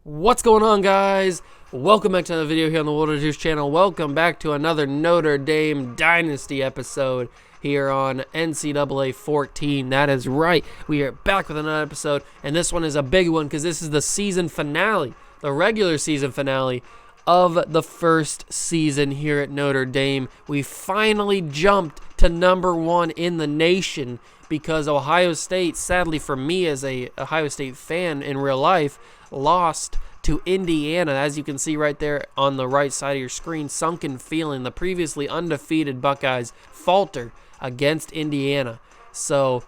What's going on, guys? Welcome back to another video here on the Water Juice channel. Welcome back to another Notre Dame Dynasty episode here on NCAA 14. That is right. We are back with another episode, and this one is a big one because this is the season finale, the regular season finale of the first season here at Notre Dame. We finally jumped to #1 in the nation because Ohio State, sadly for me as a Ohio State fan in real life, lost to Indiana. As you can see right there on the right side of your screen, sunken feeling. The previously undefeated Buckeyes falter against Indiana. So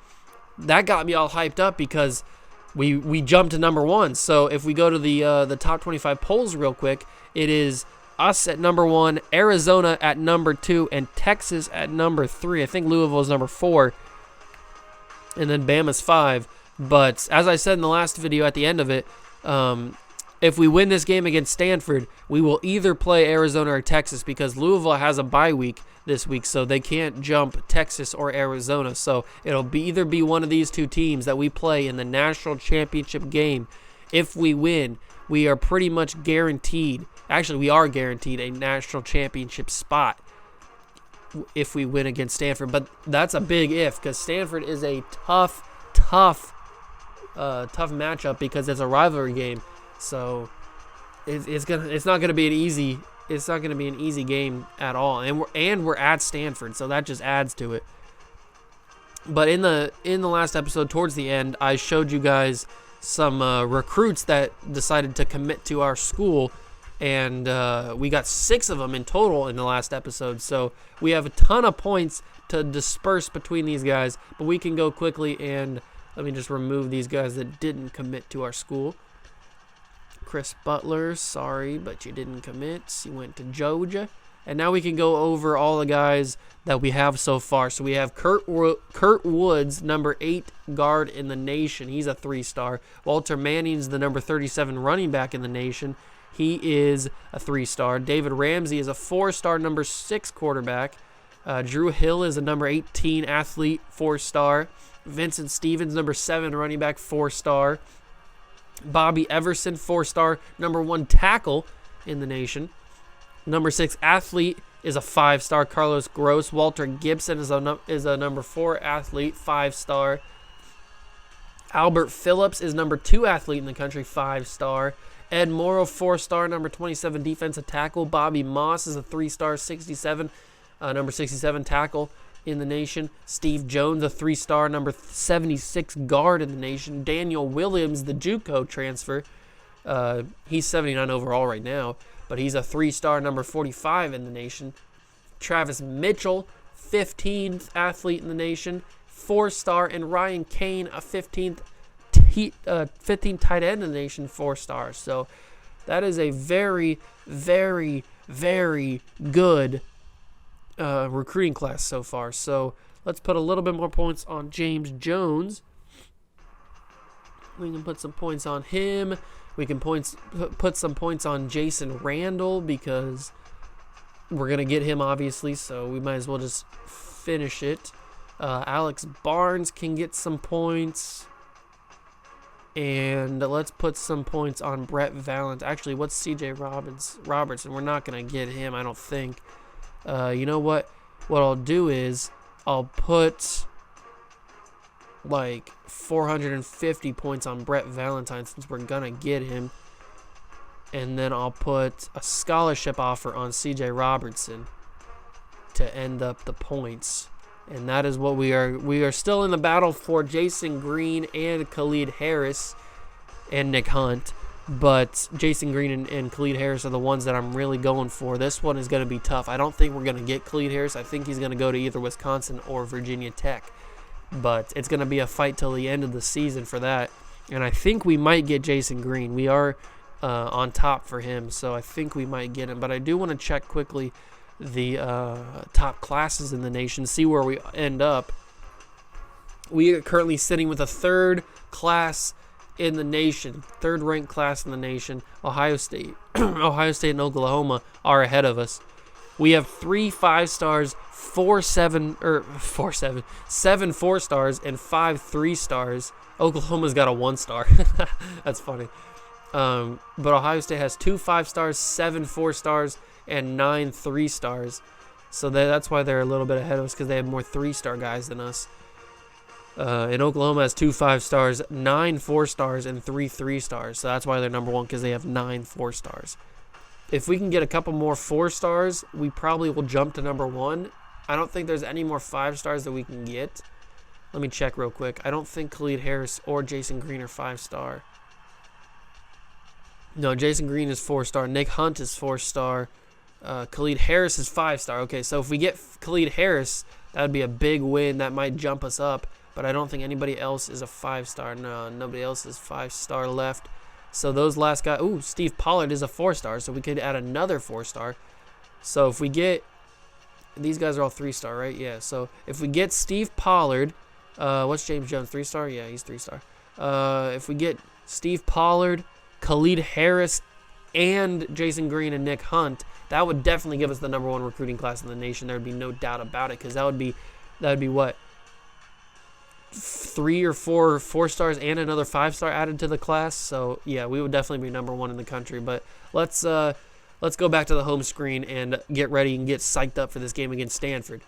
that got me all hyped up because we jumped to #1. So if we go to the top 25 polls real quick, it is us at #1, Arizona at #2, and Texas at #3. I think Louisville is #4, and then Bama's 5. But as I said in the last video at the end of it, if we win this game against Stanford, we will either play Arizona or Texas because Louisville has a bye week this week, so they can't jump Texas or Arizona. So it'll either be one of these two teams that we play in the national championship game. If we win, we are pretty much guaranteed. Actually, we are guaranteed a national championship spot if we win against Stanford. But that's a big if because Stanford is a tough matchup because it's a rivalry game. So it's not gonna be an easy game at all, and we're at Stanford, so that just adds to it. But in the last episode, towards the end, I showed you guys some recruits that decided to commit to our school, and we got 6 of them in total in the last episode. So we have a ton of points to disperse between these guys, but we can go quickly and let me just remove these guys that didn't commit to our school. Chris Butler, sorry, but you didn't commit. You went to Georgia. And now we can go over all the guys that we have so far. So we have Kurt Woods, #8 guard in the nation. He's a 3-star. Walter Manning's the #37 running back in the nation. He is a 3-star. David Ramsey is a 4-star #6 quarterback. Drew Hill is a #18 athlete, 4-star. Vincent Stevens, #7 running back, 4-star. Bobby Everson, 4-star, #1 tackle in the nation. #6 athlete is a 5-star, Carlos Gross. Walter Gibson is a #4 athlete, 5-star. Albert Phillips is #2 athlete in the country, 5-star. Ed Morrow, 4-star, #27 defensive tackle. Bobby Moss is a 3-star, 67, #67 tackle in the nation. Steve Jones, a 3-star, #76 guard in the nation. Daniel Williams, the JUCO transfer. He's 79 overall right now, but he's a 3-star, #45 in the nation. Travis Mitchell, 15th athlete in the nation, 4-star, and Ryan Kane, a 15th tight end in the nation, 4-star. So that is a very, very, very good recruiting class so far. So let's put a little bit more points on James Jones. We can put some points on him. We can put some points on Jason Randall because we're going to get him, obviously, so we might as well just finish it. Alex Barnes can get some points. And let's put some points on Brett Valent. Actually, what's CJ Robertson? We're not going to get him, I don't think. You know what? What I'll do is I'll put like 450 points on Brett Valentine since we're going to get him. And then I'll put a scholarship offer on CJ Robertson to end up the points. And that is what we are. We are still in the battle for Jason Green and Khalid Harris and Nick Hunt. But Jason Green and Khalid Harris are the ones that I'm really going for. This one is going to be tough. I don't think we're going to get Khalid Harris. I think he's going to go to either Wisconsin or Virginia Tech. But it's going to be a fight till the end of the season for that. And I think we might get Jason Green. We are on top for him, so I think we might get him. But I do want to check quickly the top classes in the nation, see where we end up. We are currently sitting with a 3rd class in the nation, 3rd ranked class in the nation. Ohio State, Ohio State and Oklahoma are ahead of us. We have 3 5-stars, 7 4-stars, and 5 3-stars. Oklahoma's got a 1-star. That's funny. But Ohio State has 2 5-stars, 7 4-stars, and 9 3-stars. So that's why they're a little bit ahead of us, because they have more 3-star guys than us. And Oklahoma has 2 5-stars, 9 4-stars, and 3 3-stars. So that's why they're number 1, because they have 9 4-stars. If we can get a couple more 4-stars, we probably will jump to number 1. I don't think there's any more 5-stars that we can get. Let me check real quick. I don't think Khalid Harris or Jason Green are 5-star. No, Jason Green is 4-star. Nick Hunt is 4-star. Khalid Harris is 5-star. Okay, so if we get Khalid Harris, that would be a big win. That might jump us up. But I don't think anybody else is a 5-star. No, nobody else is 5-star left. So those last guys. Ooh, Steve Pollard is a 4-star. So we could add another 4-star. So if we get. These guys are all 3-star, right? Yeah. So if we get Steve Pollard. What's James Jones? 3-star? Yeah, he's 3-star. If we get Steve Pollard, Khalid Harris, and Jason Green and Nick Hunt, that would definitely give us the number 1 recruiting class in the nation. There would be no doubt about it, because that would be what? 3 or 4 4-stars and another 5-star added to the class. So yeah, we would definitely be number 1 in the country. But let's go back to the home screen and get ready and get psyched up for this game against Stanford.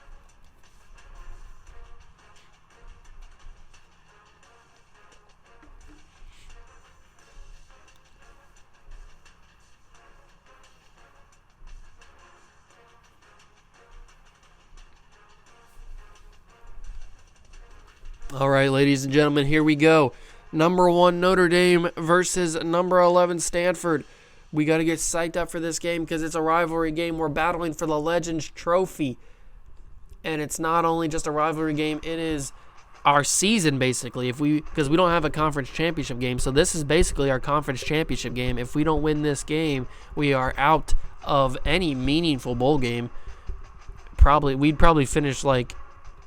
All right, ladies and gentlemen, here we go. Number 1 Notre Dame versus number 11 Stanford. We got to get psyched up for this game because it's a rivalry game. We're battling for the Legends Trophy. And it's not only just a rivalry game, it is our season, basically. Because we don't have a conference championship game, so this is basically our conference championship game. If we don't win this game, we are out of any meaningful bowl game. We'd probably finish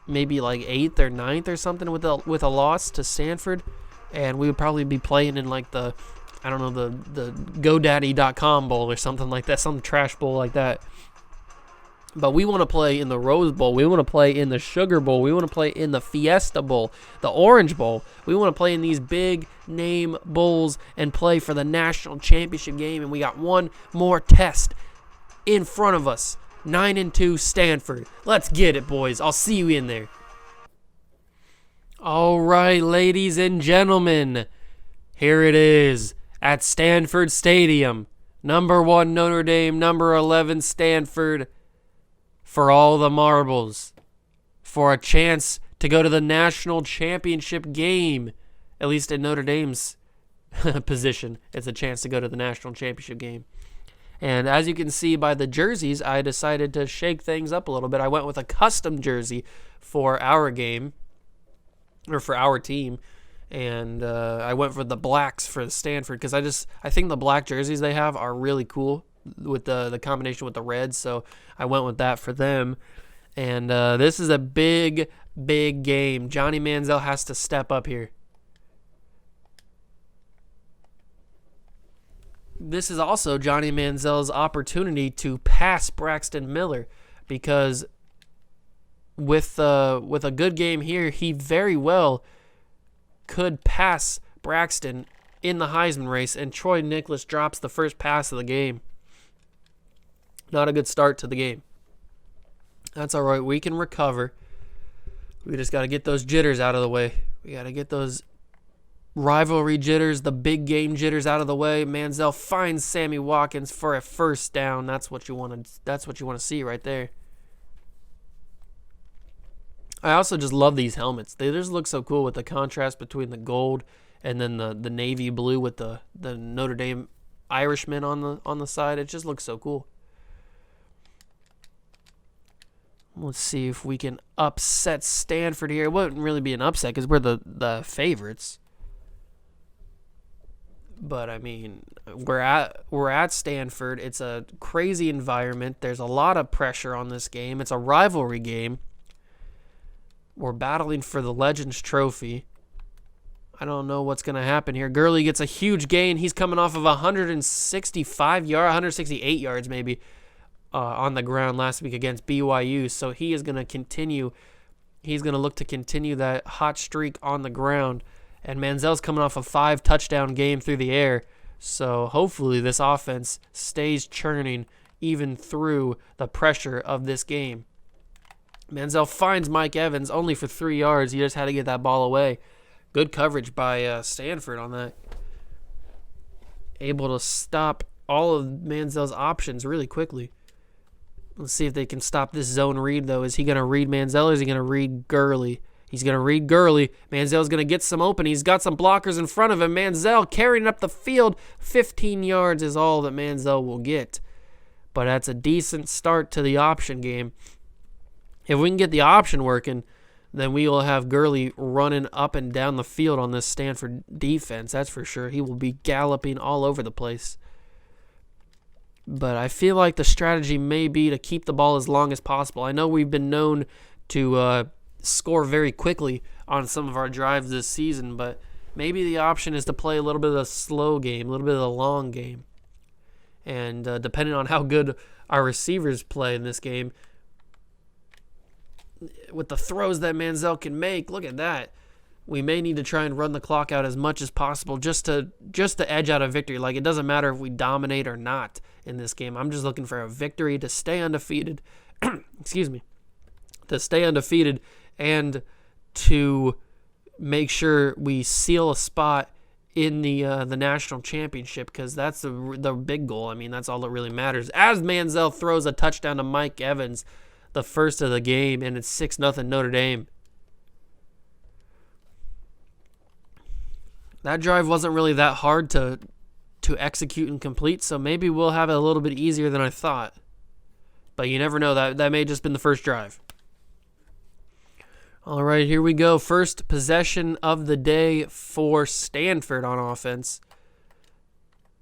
maybe 8th or 9th or something with a loss to Stanford, and we would probably be playing in the GoDaddy.com bowl or something like that, some trash bowl like that. But we want to play in the Rose Bowl. We want to play in the Sugar Bowl. We want to play in the Fiesta Bowl, the Orange Bowl. We want to play in these big name bowls and play for the national championship game, and we got one more test in front of us. 9-2 Stanford. Let's get it, boys. I'll see you in there. All right, ladies and gentlemen. Here it is at Stanford Stadium. Number 1 Notre Dame, number 11 Stanford. For all the marbles. For a chance to go to the national championship game. At least in Notre Dame's position, it's a chance to go to the national championship game. And as you can see by the jerseys, I decided to shake things up a little bit. I went with a custom jersey for our game, or for our team. And I went for the blacks for Stanford because I think the black jerseys they have are really cool with the combination with the reds. So I went with that for them. And this is a big, big game. Johnny Manziel has to step up here. This is also Johnny Manziel's opportunity to pass Braxton Miller, because with a good game here, he very well could pass Braxton in the Heisman race, and Troy Nicholas drops the first pass of the game. Not a good start to the game. That's all right. We can recover. We just got to get those jitters out of the way. We got to get those rivalry jitters, the big game jitters out of the way. Manziel finds Sammy Watkins for a first down. That's what you want to see right there. I also just love these helmets. They just look so cool with the contrast between the gold and then the navy blue with the Notre Dame Irishman on the side. It just looks so cool. Let's see if we can upset Stanford here. It wouldn't really be an upset because we're the favorites. But I mean, we're at Stanford. It's a crazy environment. There's a lot of pressure on this game. It's a rivalry game. We're battling for the Legends Trophy. I don't know what's going to happen here. Gurley gets a huge gain. He's coming off of 168 yards maybe. on the ground last week against BYU. So he is going to continue. He's going to look to continue that hot streak on the ground. And Manziel's coming off a 5-touchdown game through the air. So hopefully this offense stays churning even through the pressure of this game. Manziel finds Mike Evans only for 3 yards. He just had to get that ball away. Good coverage by Stanford on that. Able to stop all of Manziel's options really quickly. Let's see if they can stop this zone read, though. Is he going to read Manziel or is he going to read Gurley? He's going to read Gurley. Manziel's going to get some open. He's got some blockers in front of him. Manziel carrying up the field. 15 yards is all that Manziel will get. But that's a decent start to the option game. If we can get the option working, then we will have Gurley running up and down the field on this Stanford defense. That's for sure. He will be galloping all over the place. But I feel like the strategy may be to keep the ball as long as possible. I know we've been known to score very quickly on some of our drives this season, but maybe the option is to play a little bit of a slow game, a little bit of a long game. And depending on how good our receivers play in this game, with the throws that Manziel can make, look at that. We may need to try and run the clock out as much as possible just to edge out a victory. Like, it doesn't matter if we dominate or not in this game. I'm just looking for a victory to stay undefeated. Excuse me. To stay undefeated and to make sure we seal a spot in the national championship, because that's the big goal. I mean, that's all that really matters. As Manziel throws a touchdown to Mike Evans, the first of the game, and it's 6-0 Notre Dame. That drive wasn't really that hard to execute and complete, so maybe we'll have it a little bit easier than I thought. But you never know. That may have just been the first drive. All right, here we go. First possession of the day for Stanford on offense.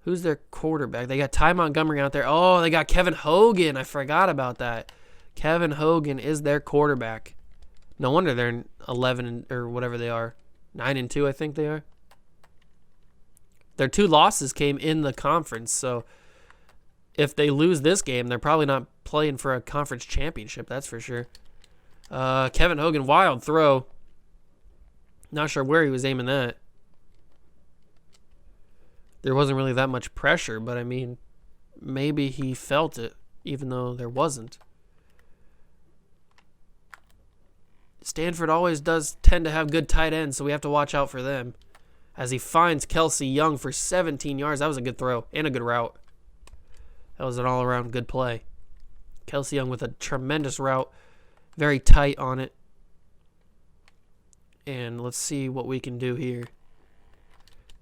Who's their quarterback? They got Ty Montgomery out there. Oh, they got Kevin Hogan. I forgot about that. Kevin Hogan is their quarterback. No wonder they're 11 or whatever they are. 9-2, I think they are. Their 2 losses came in the conference, so if they lose this game, they're probably not playing for a conference championship, that's for sure. Kevin Hogan, wild throw. Not sure where he was aiming that. There wasn't really that much pressure, but I mean, maybe he felt it, even though there wasn't. Stanford always does tend to have good tight ends, so we have to watch out for them. As he finds Kelsey Young for 17 yards. That was a good throw and a good route. That was an all-around good play. Kelsey Young with a tremendous route. Very tight on it. And let's see what we can do here.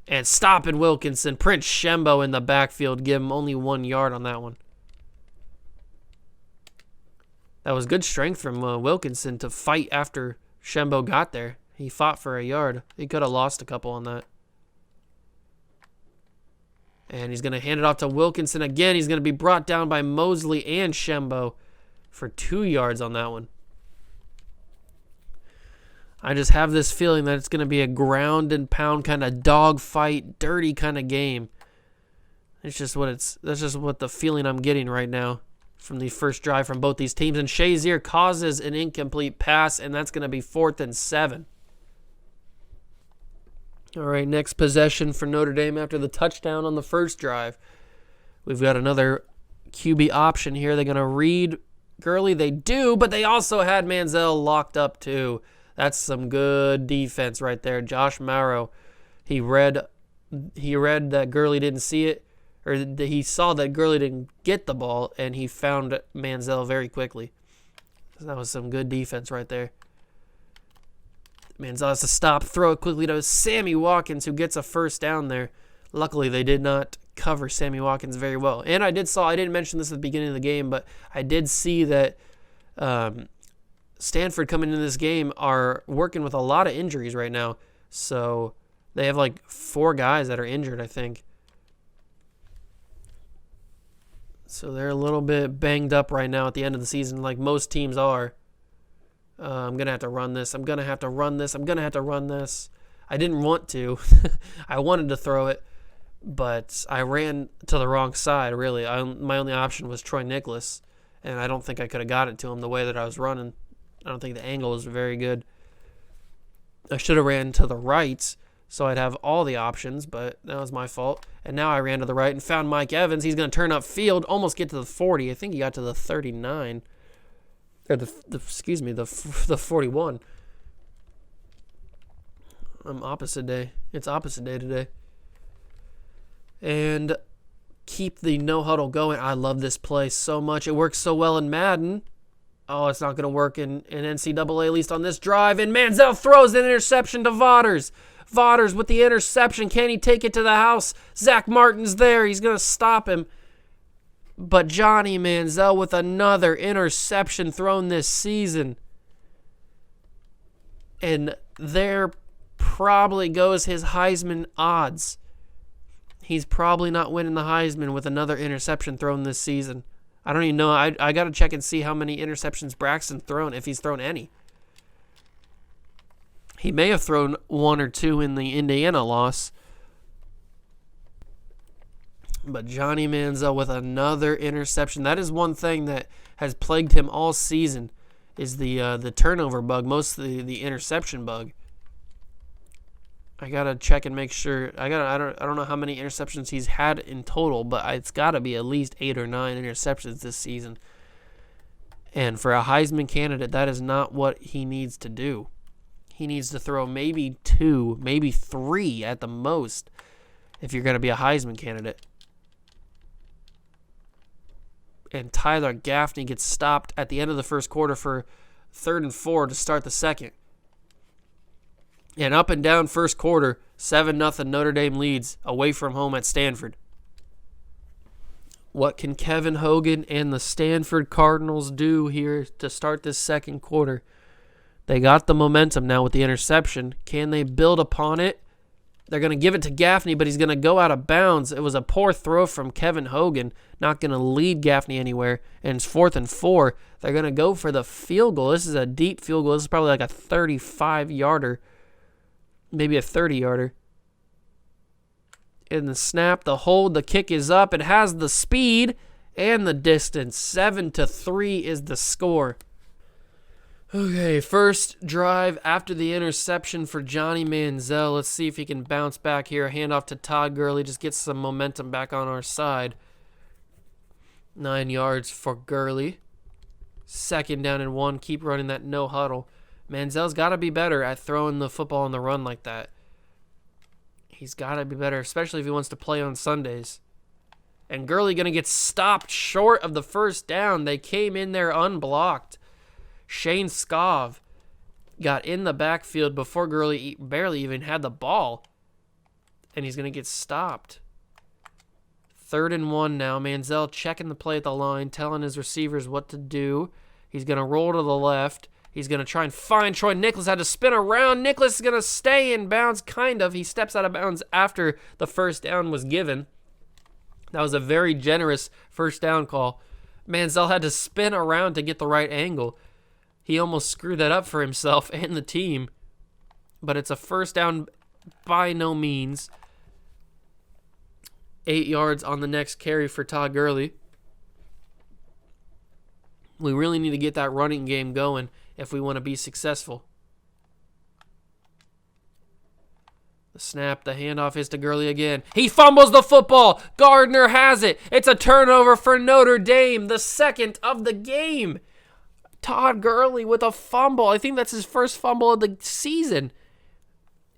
And stopping Wilkinson. Prince Shembo in the backfield. Give him only 1 yard on that one. That was good strength from Wilkinson to fight after Shembo got there. He fought for a yard. He could have lost a couple on that. And he's going to hand it off to Wilkinson again. He's going to be brought down by Mosley and Shembo for 2 yards on that one. I just have this feeling that it's going to be a ground and pound kind of dogfight, dirty kind of game. That's just what the feeling I'm getting right now from the first drive from both these teams. And Shazier causes an incomplete pass, and that's going to be 4th and 7. All right, next possession for Notre Dame after the touchdown on the first drive. We've got another QB option here. They're going to read Gurley. They do, but they also had Manziel locked up too. That's some good defense right there. Josh Mauro, he read that Gurley didn't see it, or he saw that Gurley didn't get the ball, and he found Manziel very quickly. So that was some good defense right there. Manziel has to stop, throw it quickly to Sammy Watkins, who gets a first down there. Luckily, they did not cover Sammy Watkins very well. And I didn't mention this at the beginning of the game, but I did see that Stanford coming into this game are working with a lot of injuries right now. So they have like 4 guys that are injured, I think. So they're a little bit banged up right now at the end of the season, like most teams are. I'm going to have to run this. I'm going to have to run this. I'm going to have to run this. I didn't want to. I wanted to throw it, but I ran to the wrong side, really. My only option was Troy Nicholas. and I don't think I could have got it to him the way that I was running. I don't think the angle was very good. I should have ran to the right so I'd have all the options, but that was my fault. And now I ran to the right and found Mike Evans. He's going to turn up field, almost get to the 40. I think he got to the 39. Or the 41. I'm opposite day. It's opposite day today. And keep the no huddle going. I love this play so much. It works so well in Madden. Oh, it's not going to work in NCAA, at least on this drive. And Manziel throws an interception to Vaughters. Vaughters with the interception. Can he take it to the house? Zach Martin's there. He's going to stop him. But Johnny Manziel with another interception thrown this season. And there probably goes his Heisman odds. He's probably not winning the Heisman with another interception thrown this season. I don't even know. I got to check and see how many interceptions Braxton's thrown, if he's thrown any. He may have thrown 1 or 2 in the Indiana loss. But Johnny Manziel with another interception. That is one thing that has plagued him all season, is the turnover bug, mostly the interception bug. I gotta check and make sure. I don't know how many interceptions he's had in total, but it's got to be at least 8 or 9 interceptions this season. And for a Heisman candidate, that is not what he needs to do. He needs to throw maybe 2, maybe 3 at the most if you're going to be a Heisman candidate. And Tyler Gaffney gets stopped at the end of the first quarter for 3rd and 4 to start the second. And up and down first quarter, 7-0 Notre Dame leads away from home at Stanford. What can Kevin Hogan and the Stanford Cardinals do here to start this second quarter? They got the momentum now with the interception. Can they build upon it? They're going to give it to Gaffney, but he's going to go out of bounds. It was a poor throw from Kevin Hogan, not going to lead Gaffney anywhere. And it's 4th and 4. They're going to go for the field goal. This is a deep field goal. This is probably like a 35-yarder, maybe a 30-yarder. In the snap, the hold, the kick is up. It has the speed and the distance. 7-3 is the score. Okay, first drive after the interception for Johnny Manziel. Let's see if he can bounce back here. Handoff to Todd Gurley. Just get some momentum back on our side. 9 yards for Gurley. 2nd down and 1. Keep running that no huddle. Manziel's got to be better at throwing the football on the run like that. He's got to be better, especially if he wants to play on Sundays. And Gurley going to get stopped short of the first down. They came in there unblocked. Shane Scov got in the backfield before Gurley barely even had the ball. And he's going to get stopped. 3rd and 1 now. Manziel checking the play at the line, telling his receivers what to do. He's going to roll to the left. He's going to try and find Troy Nicholas. Had to spin around. Nicholas is going to stay in bounds, kind of. He steps out of bounds after the first down was given. That was a very generous first down call. Manziel had to spin around to get the right angle. He almost screwed that up for himself and the team. But it's a first down by no means. 8 yards on the next carry for Todd Gurley. We really need to get that running game going if we want to be successful. The snap, the handoff is to Gurley again. He fumbles the football. Gardner has it. It's a turnover for Notre Dame, the 2nd of the game. Todd Gurley with a fumble. I think that's his first fumble of the season.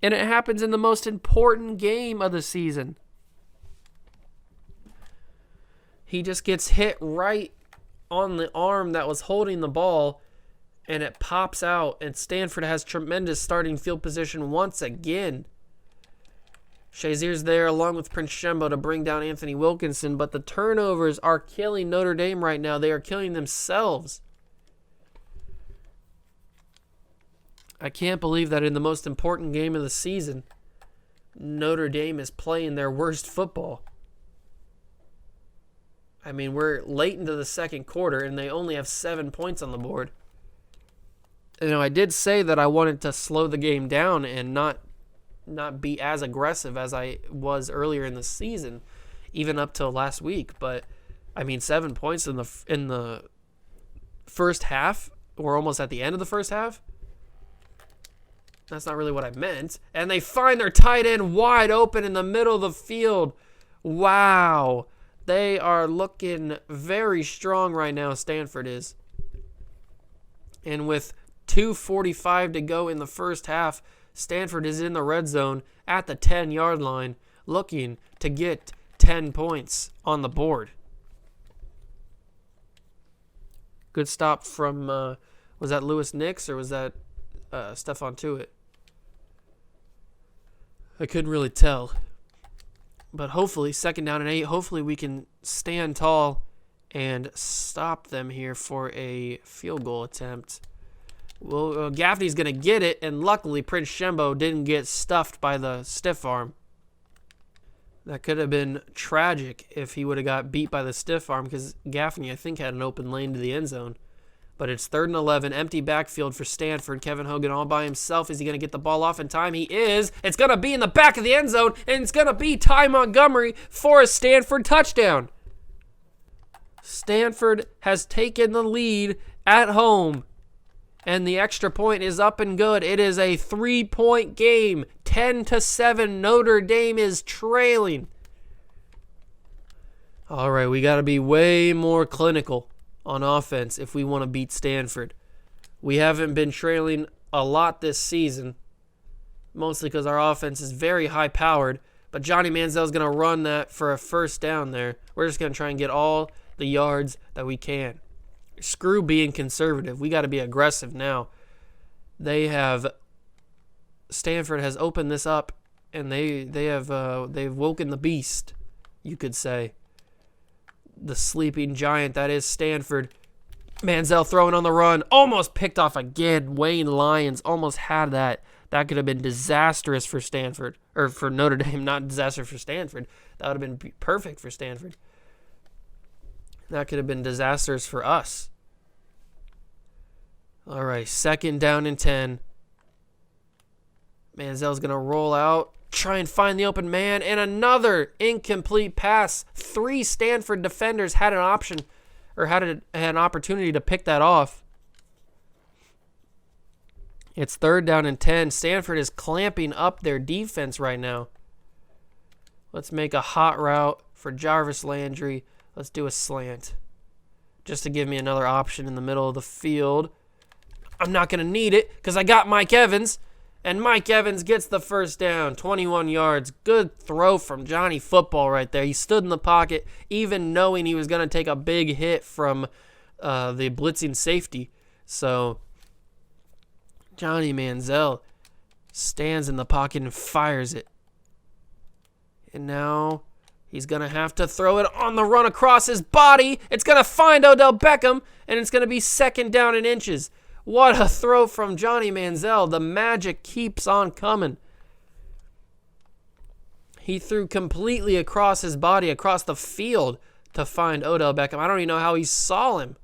And it happens in the most important game of the season. He just gets hit right on the arm that was holding the ball, and it pops out, and Stanford has tremendous starting field position once again. Shazier's there along with Prince Shembo to bring down Anthony Wilkinson, but the turnovers are killing Notre Dame right now. They are killing themselves. I can't believe that in the most important game of the season, Notre Dame is playing their worst football. I mean, we're late into the second quarter, and they only have 7 points on the board. You know, I did say that I wanted to slow the game down and not be as aggressive as I was earlier in the season, even up till last week. But I mean, 7 points in the first half. We're almost at the end of the first half. That's not really what I meant. And they find their tight end wide open in the middle of the field. Wow. They are looking very strong right now, Stanford is. And with 2:45 to go in the first half, Stanford is in the red zone at the 10-yard line looking to get 10 points on the board. Good stop from, was that Lewis Nix or was that Stephon Tuitt? I couldn't really tell. But hopefully, 2nd down and 8, hopefully we can stand tall and stop them here for a field goal attempt. Well, Gaffney's going to get it, and luckily Prince Shembo didn't get stuffed by the stiff arm. That could have been tragic if he would have got beat by the stiff arm, because Gaffney, I think, had an open lane to the end zone. But it's 3rd and 11, empty backfield for Stanford. Kevin Hogan all by himself. Is he going to get the ball off in time? He is. It's going to be in the back of the end zone, and it's going to be Ty Montgomery for a Stanford touchdown. Stanford has taken the lead at home, and the extra point is up and good. It is a 3-point game. 10-7. Notre Dame is trailing. All right, we got to be way more clinical on offense if we want to beat Stanford. We haven't been trailing a lot this season, mostly because our offense is very high-powered, but Johnny Manziel's going to run that for a first down there. We're just going to try and get all the yards that we can. Screw being conservative. We got to be aggressive now. Stanford has opened this up, and they've woken the beast, you could say. The sleeping giant that is Stanford. Manziel throwing on the run. Almost picked off again. Wayne Lyons almost had that. That could have been disastrous for Stanford. Or for Notre Dame, not disaster for Stanford. That would have been perfect for Stanford. That could have been disastrous for us. All right, 2nd down and 10. Manziel's going to roll out. Try and find the open man, and another incomplete pass. 3 Stanford defenders had an option, or had an opportunity to pick that off. It's 3rd down and 10. Stanford is clamping up their defense right now. Let's make a hot route for Jarvis Landry. Let's do a slant, just to give me another option in the middle of the field. I'm not going to need it because I got Mike Evans. And Mike Evans gets the first down, 21 yards. Good throw from Johnny Football right there. He stood in the pocket, even knowing he was going to take a big hit from the blitzing safety. So Johnny Manziel stands in the pocket and fires it. And now he's going to have to throw it on the run across his body. It's going to find Odell Beckham, and it's going to be 2nd down and inches. What a throw from Johnny Manziel. The magic keeps on coming. He threw completely across his body, across the field to find Odell Beckham. I don't even know how he saw him.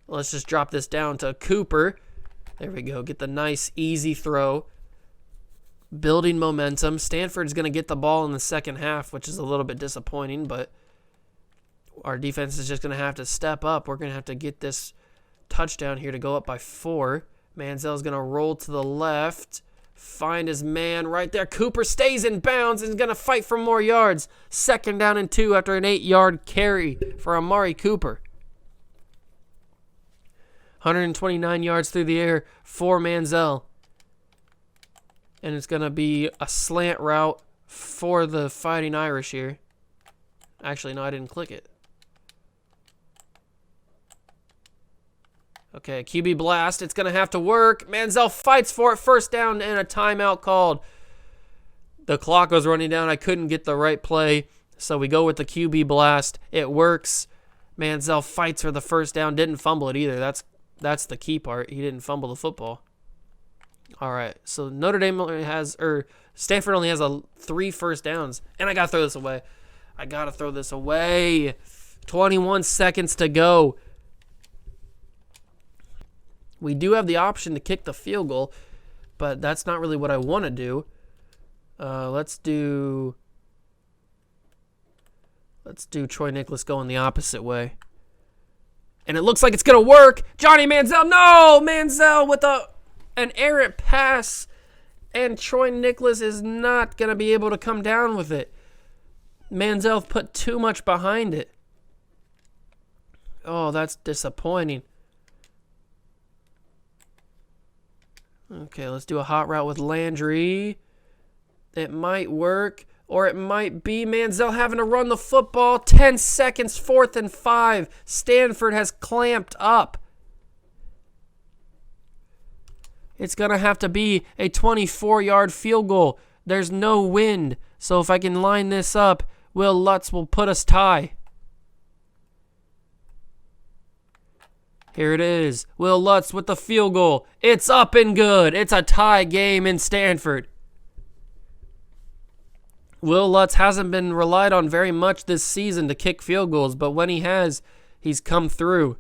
Let's just drop this down to Cooper. There we go. Get the nice, easy throw. Building momentum. Stanford's going to get the ball in the second half, which is a little bit disappointing, but our defense is just going to have to step up. We're going to have to get this touchdown here to go up by 4. Manziel's going to roll to the left. Find his man right there. Cooper stays in bounds and is going to fight for more yards. 2nd down and 2 after an 8-yard carry for Amari Cooper. 129 yards through the air for Manziel. And it's going to be a slant route for the Fighting Irish here. Actually, no, I didn't click it. Okay, QB blast. It's going to have to work. Manziel fights for it. First down and a timeout called. The clock was running down. I couldn't get the right play, so we go with the QB blast. It works. Manziel fights for the first down. Didn't fumble it either. That's the key part. He didn't fumble the football. All right, so Stanford only has 3 first downs, and I got to throw this away. 21 seconds to go. We do have the option to kick the field goal, but that's not really what I want to do. Let's do Troy Nicholas going the opposite way. And it looks like it's going to work. Johnny Manziel. No! Manziel with an errant pass. And Troy Nicholas is not going to be able to come down with it. Manziel put too much behind it. Oh, that's disappointing. Okay, let's do a hot route with Landry. It might work. Or it might be Manziel having to run the football. 10 seconds, 4th and 5. Stanford has clamped up. It's going to have to be a 24-yard field goal. There's no wind. So if I can line this up, Will Lutz will put us tie. Here it is. Will Lutz with the field goal. It's up and good. It's a tie game in Stanford. Will Lutz hasn't been relied on very much this season to kick field goals, but when he has, he's come through.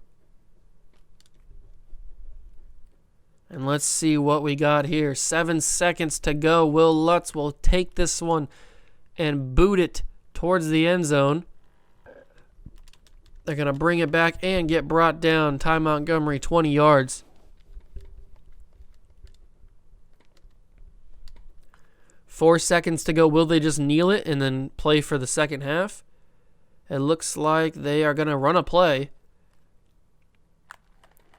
And let's see what we got here. 7 seconds to go. Will Lutz will take this one and boot it towards the end zone. They're going to bring it back and get brought down. Ty Montgomery, 20 yards. 4 seconds to go. Will they just kneel it and then play for the second half? It looks like they are going to run a play.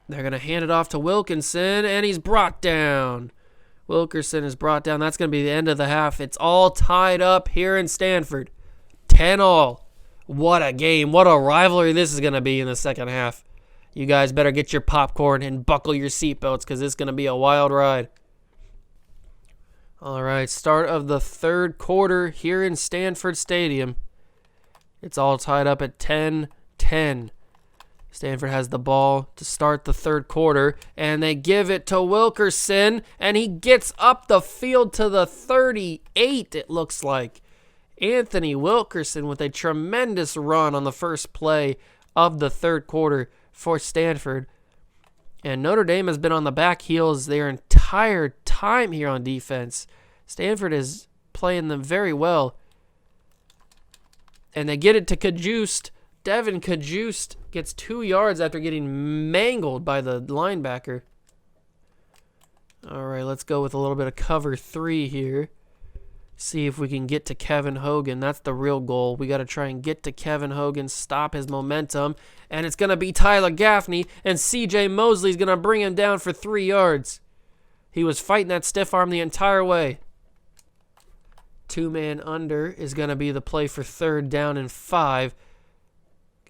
They're going to hand it off to Wilkinson, and he's brought down. Wilkerson is brought down. That's going to be the end of the half. It's all tied up here in Stanford. 10-all. What a game. What a rivalry this is going to be in the second half. You guys better get your popcorn and buckle your seatbelts because it's going to be a wild ride. All right, start of the third quarter here in Stanford Stadium. It's all tied up at 10-10. Stanford has the ball to start the third quarter, and they give it to Wilkerson, and he gets up the field to the 38, it looks like. Anthony Wilkerson with a tremendous run on the first play of the third quarter for Stanford. And Notre Dame has been on the back heels their entire time here on defense. Stanford is playing them very well. And they get it to Cajuste. Devin Cajuste gets 2 yards after getting mangled by the linebacker. All right, let's go with a little bit of cover 3 here. See if we can get to Kevin Hogan. That's the real goal. We got to try and get to Kevin Hogan, stop his momentum. And it's going to be Tyler Gaffney, and C.J. Mosley's going to bring him down for 3 yards. He was fighting that stiff arm the entire way. 2-man under is going to be the play for 3rd down and 5.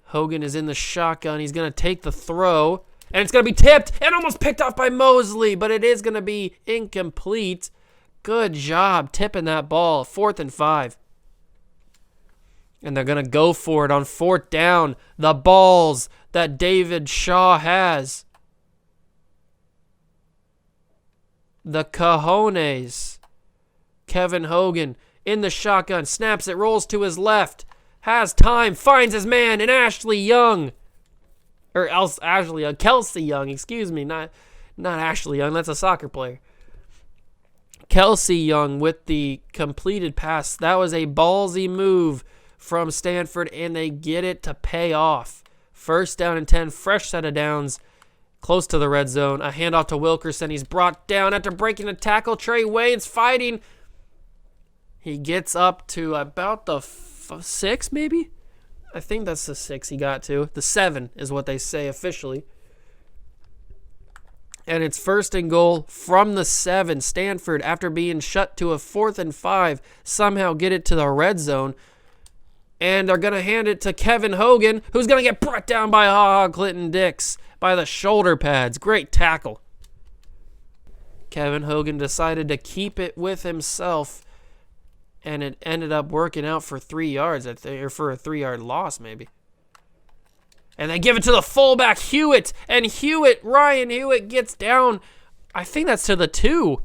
Hogan is in the shotgun. He's going to take the throw, and it's going to be tipped and almost picked off by Mosley, but it is going to be incomplete. Good job tipping that ball. 4th and 5. And they're going to go for it on 4th down. The balls that David Shaw has. The cojones. Kevin Hogan in the shotgun. Snaps it, rolls to his left. Has time, finds his man, and Kelsey Young, excuse me, not Ashley Young, that's a soccer player. Kelsey Young with the completed pass. That was a ballsy move from Stanford, and they get it to pay off. 1st down and 10, fresh set of downs, close to the red zone. A handoff to Wilkerson. He's brought down after breaking a tackle. Trey Waynes fighting. He gets up to about the 6, maybe? I think that's the 6 he got to. The 7 is what they say officially. And it's 1st and goal from the 7. Stanford, after being shut to a 4th and 5, somehow get it to the red zone. And they're going to hand it to Kevin Hogan, who's going to get brought down by Ha-Ha Clinton-Dix by the shoulder pads. Great tackle. Kevin Hogan decided to keep it with himself, and it ended up working out for 3 yards, or for a 3-yard loss maybe. And they give it to the fullback, Hewitt. And Ryan Hewitt gets down. I think that's to the 2.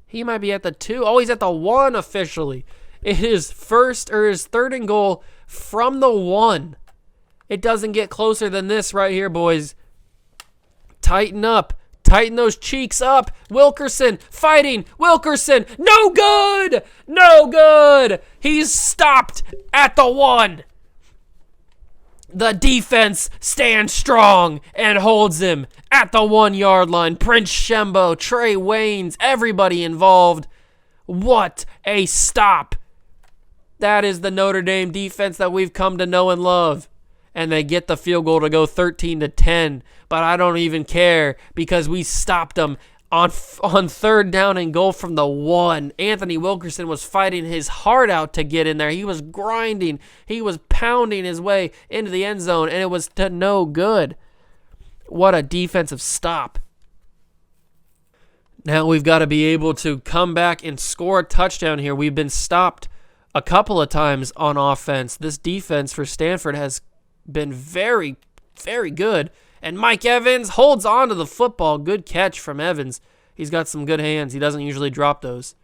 He might be at the 2. Oh, he's at the 1 officially. It is 3rd and goal from the 1. It doesn't get closer than this right here, boys. Tighten up. Tighten those cheeks up. Wilkerson fighting. Wilkerson. No good. No good. He's stopped at the 1. The defense stands strong and holds him at the 1 yard line. Prince Shembo, Trey Waynes, everybody involved. What a stop. That is the Notre Dame defense that we've come to know and love. And they get the field goal to go 13-10. But I don't even care because we stopped them on 3rd down and goal from the 1. Anthony Wilkerson was fighting his heart out to get in there. He was grinding. He was pounding his way into the end zone, and it was to no good. What a defensive stop. Now we've got to be able to come back and score a touchdown here. We've been stopped a couple of times on offense. This defense for Stanford has been very, very good. And Mike Evans holds on to the football. Good catch from Evans. He's got some good hands. He doesn't usually drop those.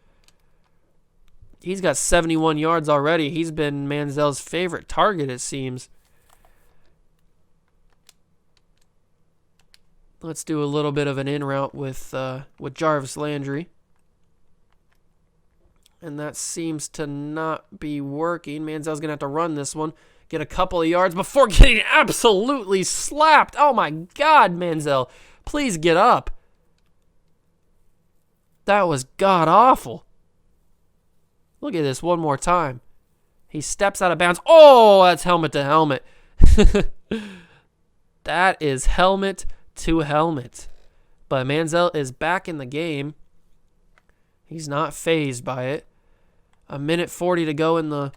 He's got 71 yards already. He's been Manziel's favorite target, it seems. Let's do a little bit of an in route with Jarvis Landry. And that seems to not be working. Manziel's going to have to run this one. Get a couple of yards before getting absolutely slapped. Oh, my God, Manziel. Please get up. That was god-awful. Look at this one more time. He steps out of bounds. Oh, that's helmet to helmet. That is helmet to helmet. But Manziel is back in the game. He's not fazed by it. 1:40 to go in the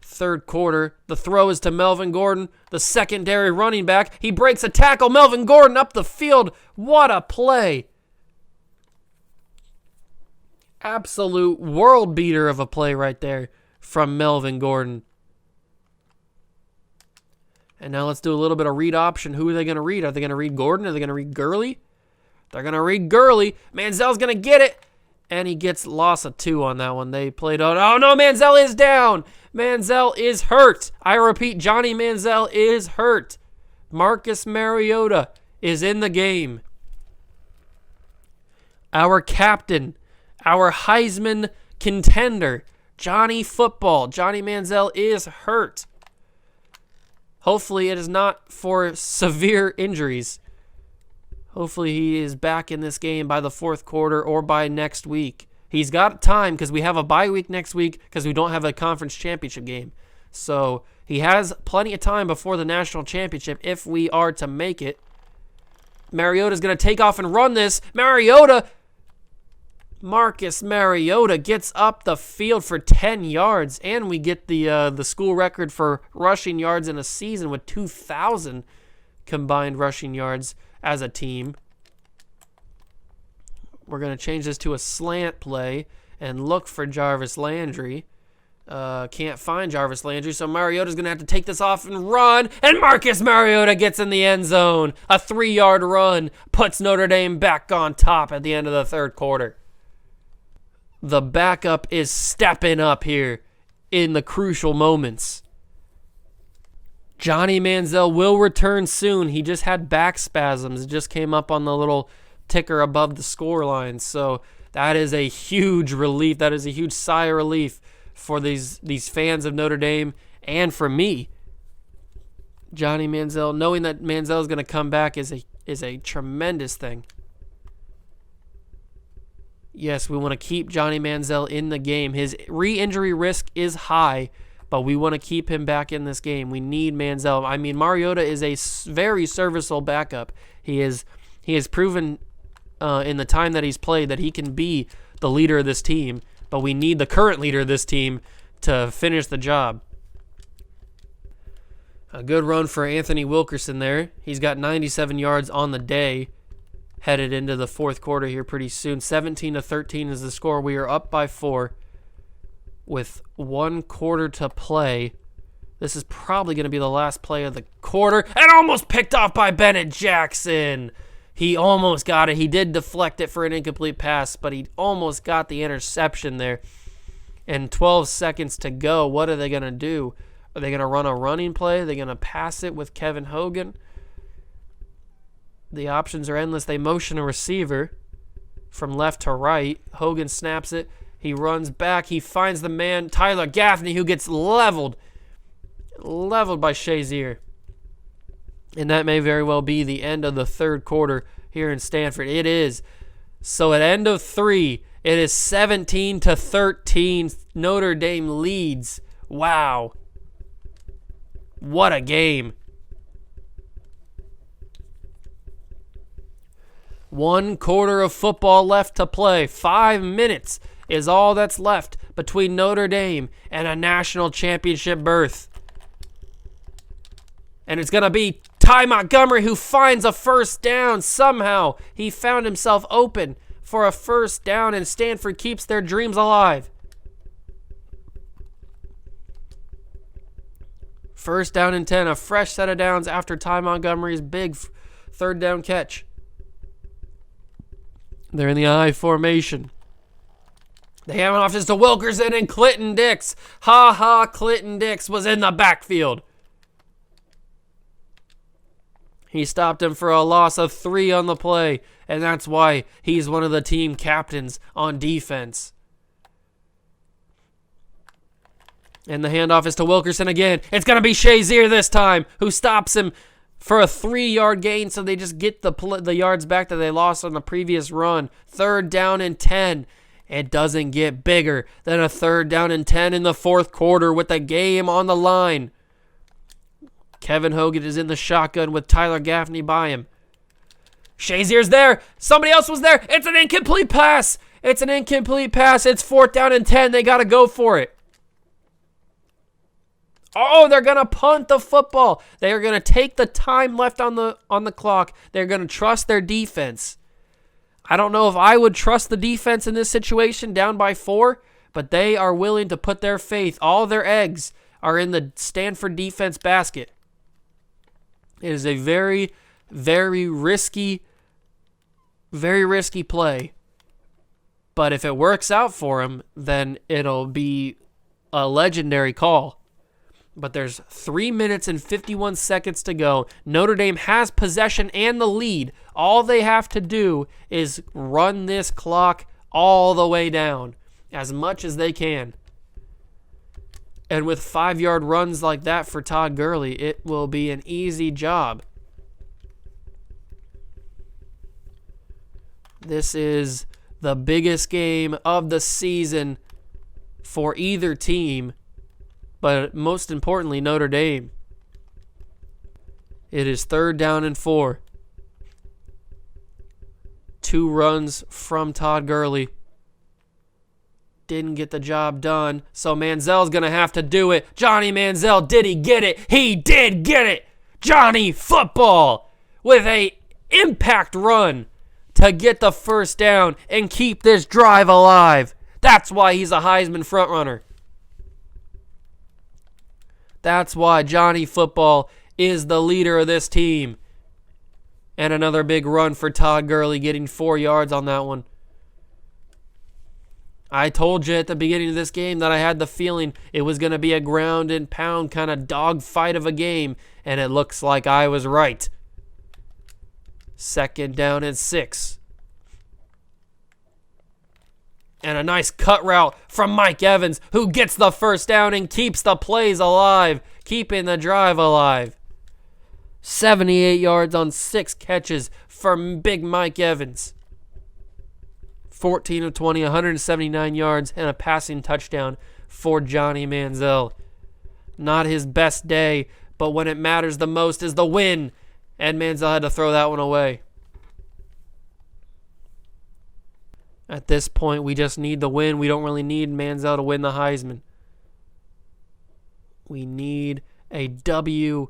3rd quarter. The throw is to Melvin Gordon, the secondary running back. He breaks a tackle. Melvin Gordon up the field. What a play. Absolute world beater of a play right there from Melvin Gordon. And now let's do a little bit of read option. Who are they going to read? Are they going to read Gordon? Are they going to read Gurley? They're going to read Gurley. Manziel's going to get it. And he gets loss of 2 on that one. They played on. Oh, no, Manziel is down. Manziel is hurt. I repeat, Johnny Manziel is hurt. Marcus Mariota is in the game. Our captain, our Heisman contender, Johnny Football, Johnny Manziel is hurt. Hopefully it is not for severe injuries. Hopefully he is back in this game by the 4th quarter or by next week. He's got time because we have a bye week next week because we don't have a conference championship game. So he has plenty of time before the national championship if we are to make it. Mariota's going to take off and run this. Marcus Mariota gets up the field for 10 yards, and we get the school record for rushing yards in a season with 2,000 combined rushing yards as a team. We're going to change this to a slant play and look for Jarvis Landry. Can't find Jarvis Landry, so Mariota's going to have to take this off and run, and Marcus Mariota gets in the end zone. A 3-yard run puts Notre Dame back on top at the end of the 3rd quarter. The backup is stepping up here in the crucial moments. Johnny Manziel will return soon. He just had back spasms. It just came up on the little ticker above the score line. So that is a huge relief. That is a huge sigh of relief for these fans of Notre Dame and for me. Johnny Manziel, knowing that Manziel is going to come back is a tremendous thing. Yes, we want to keep Johnny Manziel in the game. His re-injury risk is high, but we want to keep him back in this game. We need Manziel. I mean, Mariota is a very serviceable backup. He has proven in the time that he's played that he can be the leader of this team, but we need the current leader of this team to finish the job. A good run for Anthony Wilkerson there. He's got 97 yards on the day. Headed into the 4th quarter here pretty soon. 17-13 is the score. We are up by 4 with 1 quarter to play. This is probably going to be the last play of the quarter. And almost picked off by Bennett Jackson. He almost got it. He did deflect it for an incomplete pass, but he almost got the interception there. And 12 seconds to go. What are they going to do? Are they going to run a running play? Are they going to pass it with Kevin Hogan? The options are endless. They motion a receiver from left to right. Hogan snaps it. He runs back. He finds the man, Tyler Gaffney, who gets leveled by Shazier. And that may very well be the end of the third quarter here in Stanford. It is. So at end of 3, it is 17-13. Notre Dame leads. Wow. What a game. 1 quarter of football left to play. 5 minutes is all that's left between Notre Dame and a national championship berth. And it's going to be Ty Montgomery who finds a first down. Somehow he found himself open for a first down, and Stanford keeps their dreams alive. First down and 10, a fresh set of downs after Ty Montgomery's big third down catch. They're in the I formation. They have an offense to Wilkerson and Clinton Dix. Clinton Dix was in the backfield. He stopped him for a loss of 3 on the play, and that's why he's one of the team captains on defense. And the handoff is to Wilkerson again. It's going to be Shazier this time, who stops him for a 3-yard gain, so they just get the yards back that they lost on the previous run. 3rd down and 10. It doesn't get bigger than a 3rd down and 10 in the 4th quarter with the game on the line. Kevin Hogan is in the shotgun with Tyler Gaffney by him. Shazier's there. Somebody else was there. It's an incomplete pass. It's 4th down and 10. They got to go for it. Oh, they're going to punt the football. They are going to take the time left on the clock. They're going to trust their defense. I don't know if I would trust the defense in this situation down by 4, but they are willing to put their faith. All their eggs are in the Stanford defense basket. It is a very, very risky play. But if it works out for them, then it'll be a legendary call. But there's 3 minutes and 51 seconds to go. Notre Dame has possession and the lead. All they have to do is run this clock all the way down as much as they can. And with 5-yard runs like that for Todd Gurley, it will be an easy job. This is the biggest game of the season for either team, but most importantly, Notre Dame. It is 3rd down and 4. 2 runs from Todd Gurley. Didn't get the job done, so Manziel's going to have to do it. Johnny Manziel, did he get it? He did get it! Johnny Football with a impact run to get the first down and keep this drive alive. That's why he's a Heisman frontrunner. That's why Johnny Football is the leader of this team. And another big run for Todd Gurley, getting 4 yards on that one. I told you at the beginning of this game that I had the feeling it was going to be a ground and pound kind of dogfight of a game, and it looks like I was right. 2nd down and 6. And a nice cut route from Mike Evans, who gets the first down and keeps the plays alive, keeping the drive alive. 78 yards on 6 catches from Big Mike Evans. 14 of 20, 179 yards, and a passing touchdown for Johnny Manziel. Not his best day, but when it matters the most is the win, and Manziel had to throw that one away. At this point, we just need the win. We don't really need Manziel to win the Heisman. We need a W.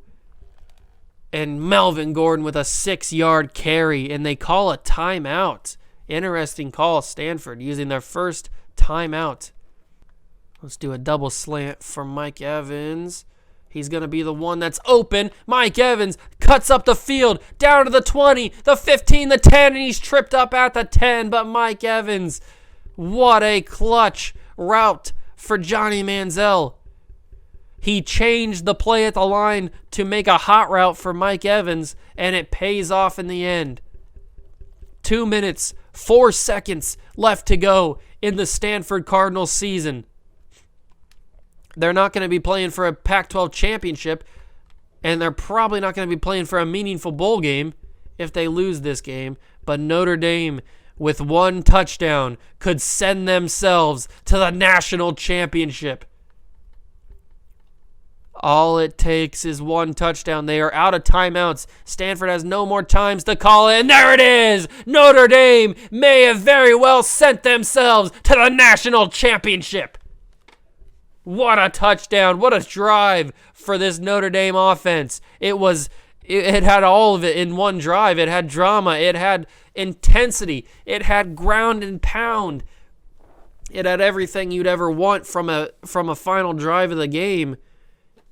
And Melvin Gordon with a 6-yard carry, and they call a timeout. Interesting call, Stanford, using their first timeout. Let's do a double slant from Mike Evans. He's going to be the one that's open. Mike Evans cuts up the field, down to the 20, the 15, the 10, and he's tripped up at the 10. But Mike Evans, what a clutch route for Johnny Manziel. He changed the play at the line to make a hot route for Mike Evans, and it pays off in the end. 2 minutes, 4 seconds left to go in the Stanford Cardinals season. They're not going to be playing for a Pac-12 championship, And they're probably not going to be playing for a meaningful bowl game if they lose this game. But Notre Dame, with one touchdown, could send themselves to the national championship. All it takes is one touchdown. They are out of timeouts. Stanford has no more times to call it. And there it is! Notre Dame may have very well sent themselves to the national championship. What a touchdown. What a drive for this Notre Dame offense. It had all of it in one drive. It had drama. It had intensity. It had ground and pound. It had everything you'd ever want from a final drive of the game.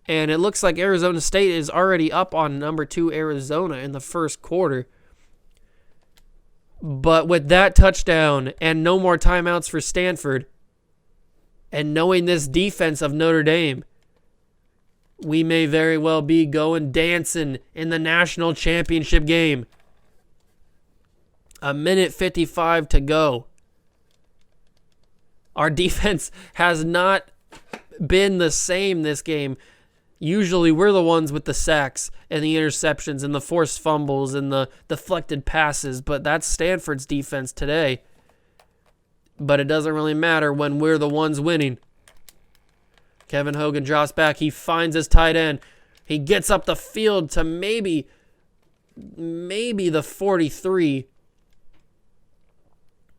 And it looks like Arizona State is already up on number 2 Arizona in the first quarter. But with that touchdown and no more timeouts for Stanford, and knowing this defense of Notre Dame, we may very well be going dancing in the national championship game. 1:55 to go. Our defense has not been the same this game. Usually we're the ones with the sacks and the interceptions and the forced fumbles and the deflected passes, but that's Stanford's defense today. But it doesn't really matter when we're the ones winning. Kevin Hogan drops back. He finds his tight end. He gets up the field to maybe the 43.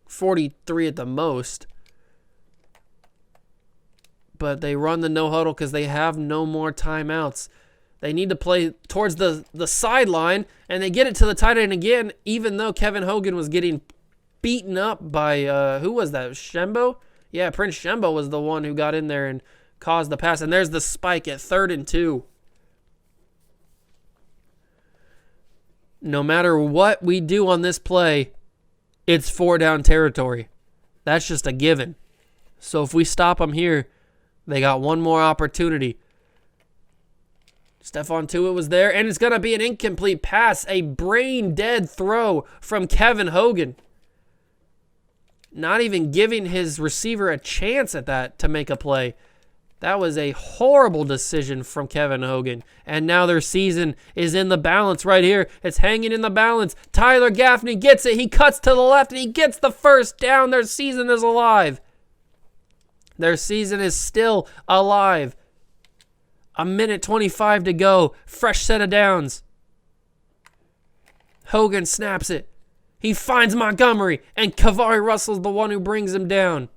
43 at the most. But they run the no huddle because they have no more timeouts. They need to play towards the sideline, and they get it to the tight end again, even though Kevin Hogan was getting beaten up by, who was that, Shembo? Yeah, Prince Shembo was the one who got in there and caused the pass. And there's the spike at 3rd and 2. No matter what we do on this play, it's 4-down territory. That's just a given. So if we stop them here, they got one more opportunity. Stephon Tuitt was there, and it's going to be an incomplete pass, a brain-dead throw from Kevin Hogan. Not even giving his receiver a chance at that to make a play. That was a horrible decision from Kevin Hogan. And now their season is in the balance right here. It's hanging in the balance. Tyler Gaffney gets it. He cuts to the left, and he gets the first down. Their season is alive. Their season is still alive. 1:25 to go. Fresh set of downs. Hogan snaps it. He finds Montgomery, and Kavari Russell's the one who brings him down.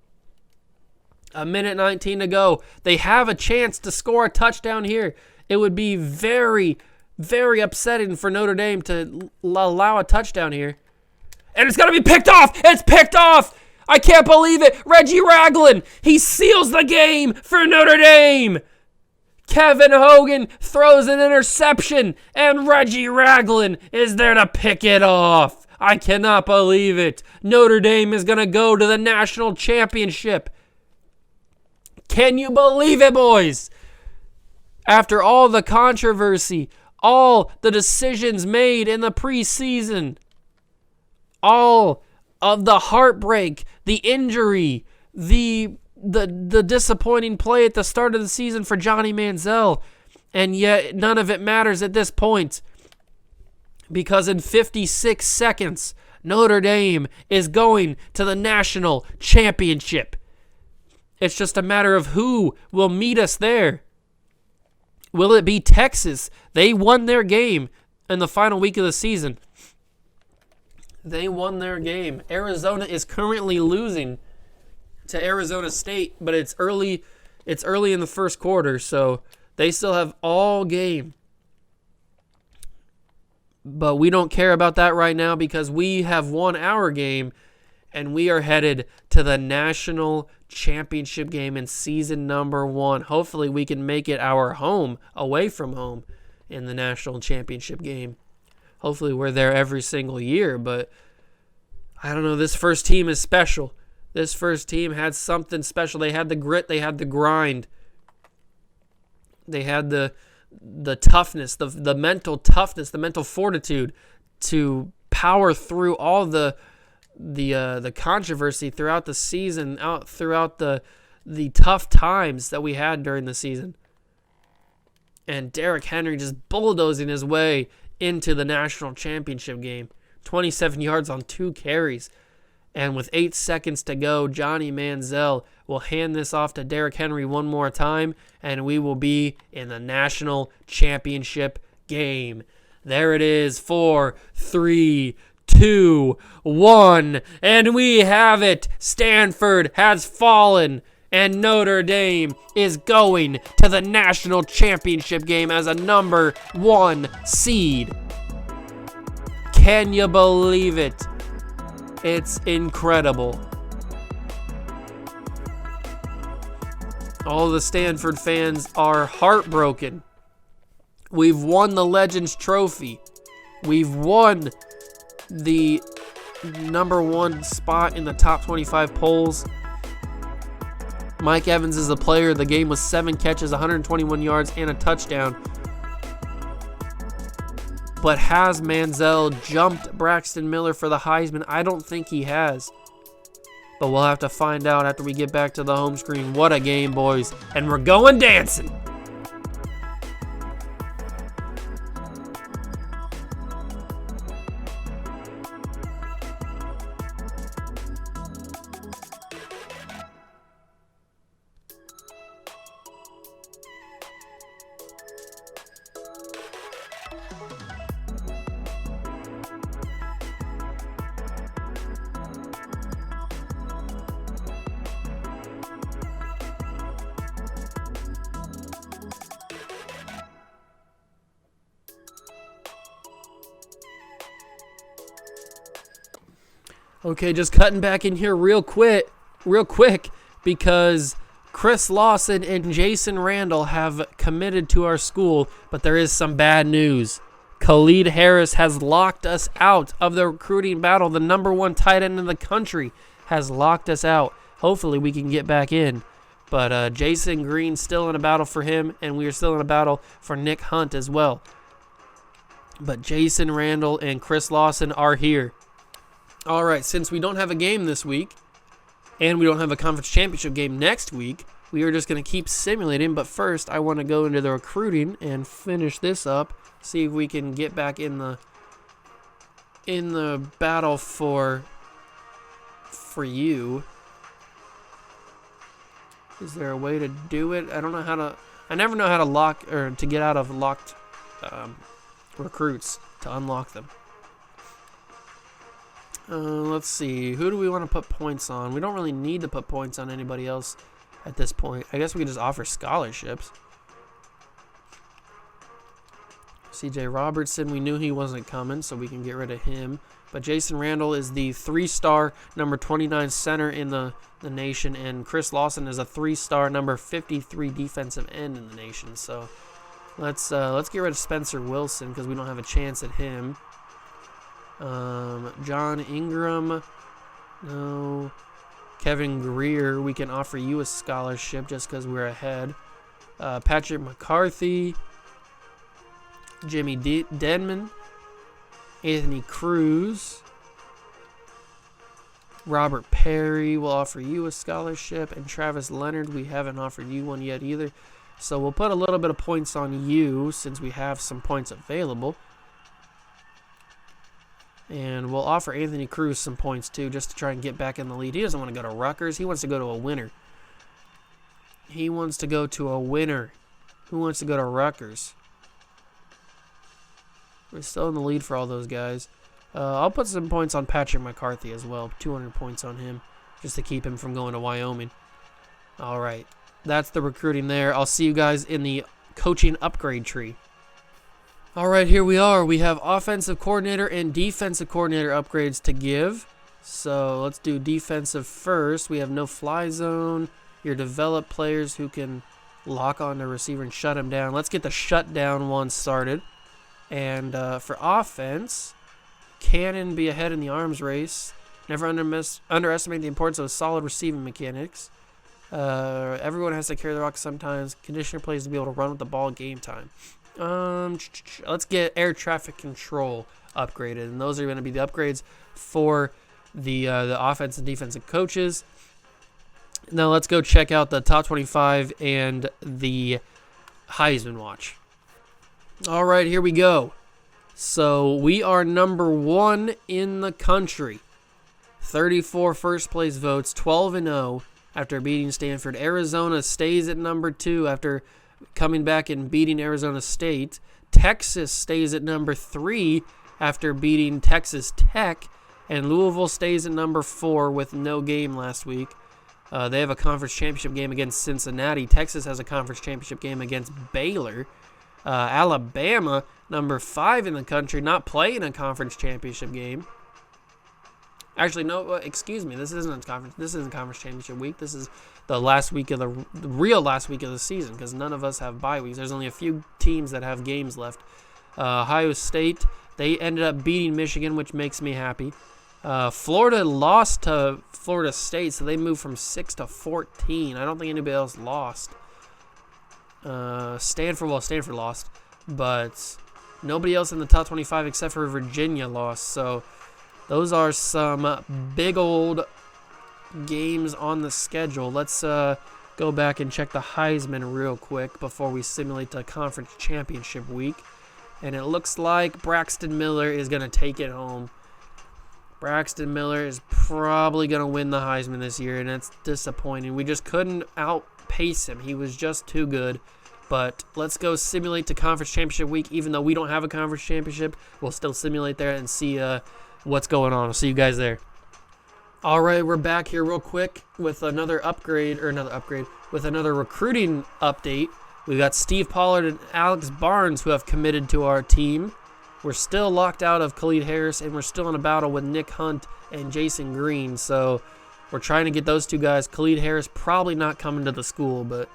1:19 to go. They have a chance to score a touchdown here. It would be very, very upsetting for Notre Dame to allow a touchdown here. And it's going to be picked off. It's picked off. I can't believe it. Reggie Ragland, he seals the game for Notre Dame. Kevin Hogan throws an interception, and Reggie Ragland is there to pick it off. I cannot believe it. Notre Dame is going to go to the national championship. Can you believe it, boys? After all the controversy, all the decisions made in the preseason, all of the heartbreak, the injury, the disappointing play at the start of the season for Johnny Manziel, and yet none of it matters at this point because in 56 seconds, Notre Dame is going to the national championship. It's just a matter of who will meet us there. Will it be Texas? They won their game in the final week of the season. They won their game. Arizona is currently losing to Arizona State, but it's early in the first quarter, so they still have all game. But we don't care about that right now because we have won our game, and we are headed to the national championship game in season number 1. Hopefully we can make it our home, away from home, in the national championship game. Hopefully we're there every single year, but I don't know. This first team is special. This first team had something special. They had the grit. They had the grind. They had the toughness, the mental toughness, the mental fortitude to power through all the controversy throughout the season, throughout the tough times that we had during the season. And Derrick Henry just bulldozing his way into the national championship game. 27 yards on 2 carries. And with 8 seconds to go, Johnny Manziel will hand this off to Derrick Henry one more time, and we will be in the national championship game. There it is. 4, 3, 2, 1, and we have it. Stanford has fallen, and Notre Dame is going to the national championship game as a number 1 seed. Can you believe it? It's incredible. All the Stanford fans are heartbroken. We've won the Legends Trophy. We've won the number 1 spot in the top 25 polls. Mike Evans is the player of the game with 7 catches, 121 yards, and a touchdown. But has Manziel jumped Braxton Miller for the Heisman? I don't think he has. But we'll have to find out after we get back to the home screen. What a game, boys. And we're going dancing. Okay, just cutting back in here real quick, because Chris Lawson and Jason Randall have committed to our school, but there is some bad news. Khalid Harris has locked us out of the recruiting battle. The number 1 tight end in the country has locked us out. Hopefully we can get back in. But Jason Green's still in a battle for him, and we are still in a battle for Nick Hunt as well. But Jason Randall and Chris Lawson are here. All right, since we don't have a game this week, and we don't have a conference championship game next week, we are just going to keep simulating. But first, I want to go into the recruiting and finish this up, see if we can get back in the battle for you. Is there a way to do it? I don't know how to. I never know how to lock or to get out of locked recruits to unlock them. Let's see. Who do we want to put points on? We don't really need to put points on anybody else at this point. I guess we could just offer scholarships. CJ Robertson, we knew he wasn't coming, so we can get rid of him. But Jason Randall is the 3-star number 29 center in the nation, and Chris Lawson is a 3-star number 53 defensive end in the nation. So let's get rid of Spencer Wilson because we don't have a chance at him. John Ingram, no. Kevin Greer, we can offer you a scholarship just because we're ahead. Patrick McCarthy, Jimmy Denman, Anthony Cruz, Robert Perry, we'll offer you a scholarship, and Travis Leonard, we haven't offered you one yet either. So we'll put a little bit of points on you since we have some points available. And we'll offer Anthony Cruz some points too, just to try and get back in the lead. He doesn't want to go to Rutgers. He wants to go to a winner. He wants to go to a winner. Who wants to go to Rutgers? We're still in the lead for all those guys. I'll put some points on Patrick McCarthy as well. 200 points on him, just to keep him from going to Wyoming. All right. That's the recruiting there. I'll see you guys in the coaching upgrade tree. All right, here we are. We have offensive coordinator and defensive coordinator upgrades to give. So let's do defensive first. We have no fly zone. Your developed players who can lock on the receiver and shut him down. Let's get the shutdown one started. And for offense, Cannon be ahead in the arms race. Never underestimate the importance of solid receiving mechanics. Everyone has to carry the rock sometimes. Conditioner plays to be able to run with the ball game time. Let's get air traffic control upgraded, and those are going to be the upgrades for the offense and defensive coaches. Now let's go check out the top 25 and the Heisman watch. All right, here we go. So we are number 1 in the country. 34 first place votes, 12-0 after beating Stanford. Arizona stays at number 2 after coming back and beating Arizona State. Texas stays at number 3 after beating Texas Tech. And Louisville stays at number 4 with no game last week. They have a conference championship game against Cincinnati. Texas has a conference championship game against Baylor. Alabama, number 5 in the country, not playing a conference championship game. Actually, no, excuse me. This isn't conference championship week. This is the last week of the real last week of the season because none of us have bye weeks. There's only a few teams that have games left. Ohio State, they ended up beating Michigan, which makes me happy. Florida lost to Florida State, so they moved from 6 to 14. I don't think anybody else lost. Stanford lost, but nobody else in the top 25 except for Virginia lost. So those are some big old games on the schedule. Let's go back and check the Heisman real quick before we simulate the conference championship week. And it looks like Braxton Miller is going to take it home. Braxton Miller is probably going to win the Heisman this year, and it's disappointing. We just couldn't outpace him. He was just too good. But let's go simulate to conference championship week. Even though we don't have a conference championship, we'll still simulate there and see what's going on. I'll see you guys there. All right, we're back here real quick with another with another recruiting update. We got Steve Pollard and Alex Barnes who have committed to our team. We're still locked out of Khalid Harris, and we're still in a battle with Nick Hunt and Jason Green. So we're trying to get those two guys. Khalid Harris probably not coming to the school, but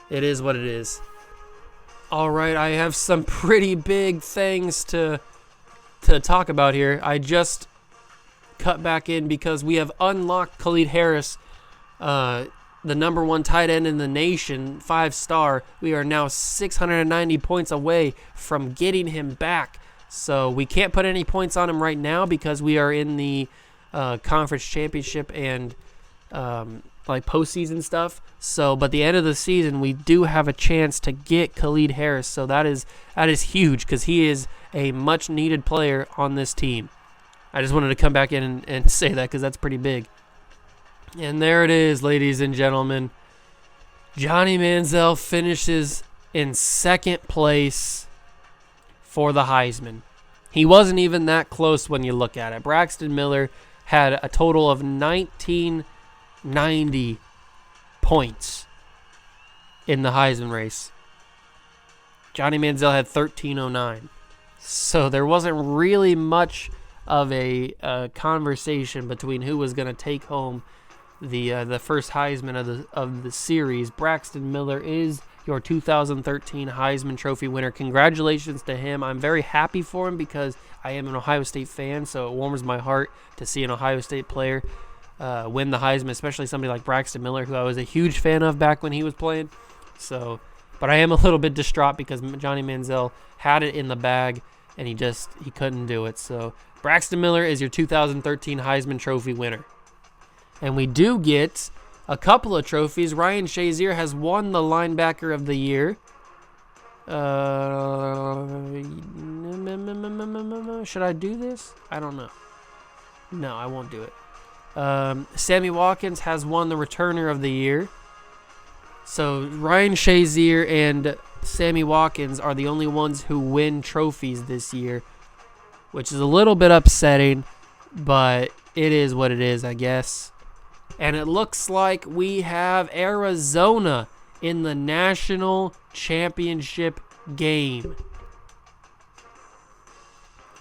it is what it is. All right, I have some pretty big things to talk about here. I just cut back in because we have unlocked Khalid Harris, the number 1 tight end in the nation, 5-star. We are now 690 points away from getting him back. So we can't put any points on him right now because we are in the conference championship and like postseason stuff. So, but the end of the season, we do have a chance to get Khalid Harris. So that is huge because he is a much needed player on this team. I just wanted to come back in and say that because that's pretty big. And there it is, ladies and gentlemen. Johnny Manziel finishes in 2nd place for the Heisman. He wasn't even that close when you look at it. Braxton Miller had a total of 1990 points in the Heisman race. Johnny Manziel had 1309. So there wasn't really much of a conversation between who was going to take home the first Heisman of the series. Braxton Miller is your 2013 Heisman Trophy winner. Congratulations to him. I'm very happy for him because I am an Ohio State fan, so it warms my heart to see an Ohio State player win the Heisman, especially somebody like Braxton Miller, who I was a huge fan of back when he was playing. So, but I am a little bit distraught because Johnny Manziel had it in the bag and he couldn't do it. So Braxton Miller is your 2013 Heisman Trophy winner. And we do get a couple of trophies. Ryan Shazier has won the linebacker of the year. Should I do this? I don't know. No, I won't do it. Sammy Watkins has won the returner of the year. So Ryan Shazier and Sammy Watkins are the only ones who win trophies this year, which is a little bit upsetting, but it is what it is, I guess. And it looks like we have Arizona in the national championship game.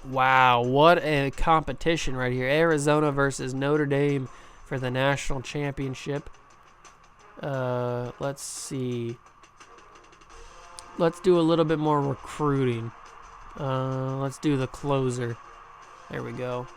Wow, what a competition right here. Arizona versus Notre Dame for the national championship. Let's see. Let's do a little bit more recruiting. Let's do the closer. There we go.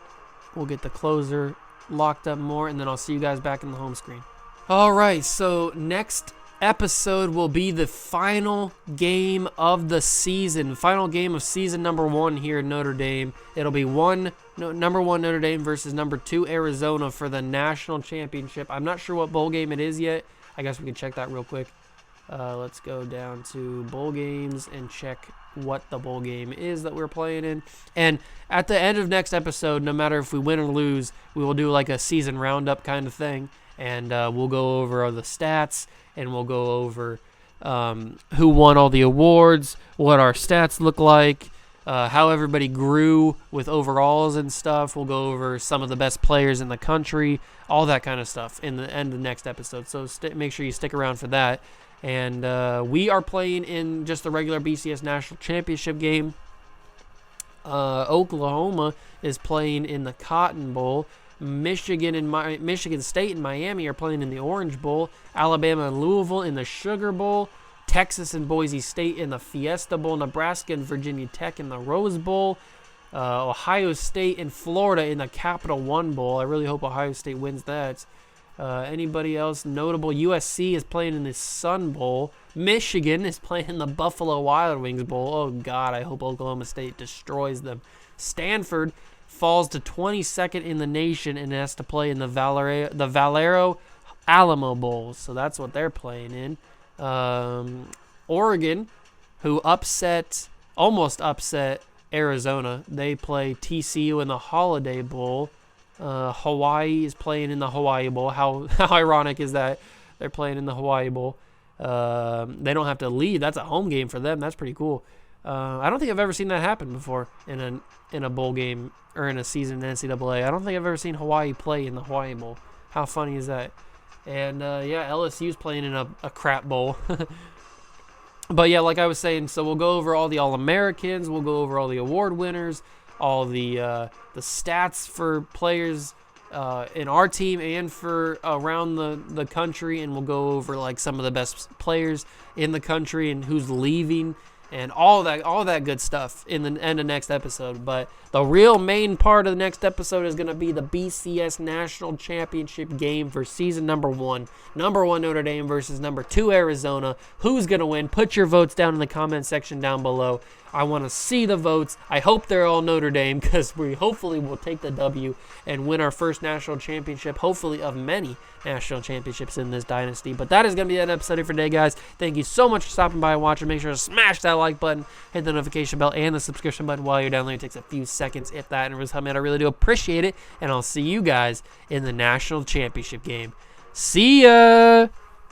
We'll get the closer locked up more, and then I'll see you guys back in the home screen. All right, so next episode will be the final game of the season, final game of season number 1 here in Notre Dame. It'll be number 1 Notre Dame versus number 2 Arizona for the national championship. I'm not sure what bowl game it is yet. I guess we can check that real quick. Let's go down to bowl games and check what the bowl game is that we're playing in. And at the end of next episode, no matter if we win or lose, we will do like a season roundup kind of thing. And we'll go over all the stats, and we'll go over who won all the awards, what our stats look like, how everybody grew with overalls and stuff. We'll go over some of the best players in the country, all that kind of stuff in the end of the next episode. So make sure you stick around for that. And we are playing in just the regular BCS National Championship game. Oklahoma is playing in the Cotton Bowl. Michigan State and Miami are playing in the Orange Bowl. Alabama and Louisville in the Sugar Bowl. Texas and Boise State in the Fiesta Bowl. Nebraska and Virginia Tech in the Rose Bowl. Ohio State and Florida in the Capital One Bowl. I really hope Ohio State wins that. Anybody else notable? USC is playing in the Sun Bowl. Michigan is playing in the Buffalo Wild Wings Bowl. Oh, God, I hope Oklahoma State destroys them. Stanford falls to 22nd in the nation and has to play in the Valero Alamo Bowl. So that's what they're playing in. Oregon, who almost upset Arizona. They play TCU in the Holiday Bowl. Hawaii is playing in the Hawaii Bowl. How ironic is that? They're playing in the Hawaii Bowl. They don't have to leave. That's a home game for them. That's pretty cool. I don't think I've ever seen that happen before in a bowl game or in a season in NCAA. I don't think I've ever seen Hawaii play in the Hawaii Bowl. How funny is that? And LSU's playing in a crap bowl. But yeah, like I was saying, so we'll go over all the All-Americans. We'll go over all the award winners, all the stats for players in our team and for around the country, and we'll go over like some of the best players in the country and who's leaving and all that good stuff in the end of next episode. But the real main part of the next episode is going to be the BCS National Championship game for season number 1. Number 1 Notre Dame versus number 2 Arizona. Who's going to win? Put your votes down in the comment section down below. I want to see the votes. I hope they're all Notre Dame because we hopefully will take the W and win our first national championship, hopefully of many national championships in this dynasty. But that is going to be an episode for today, guys. Thank you so much for stopping by and watching. Make sure to smash that like button, hit the notification bell, and the subscription button while you're downloading. It takes a few seconds, if that, and it was helping. I really do appreciate it. And I'll see you guys in the national championship game. See ya!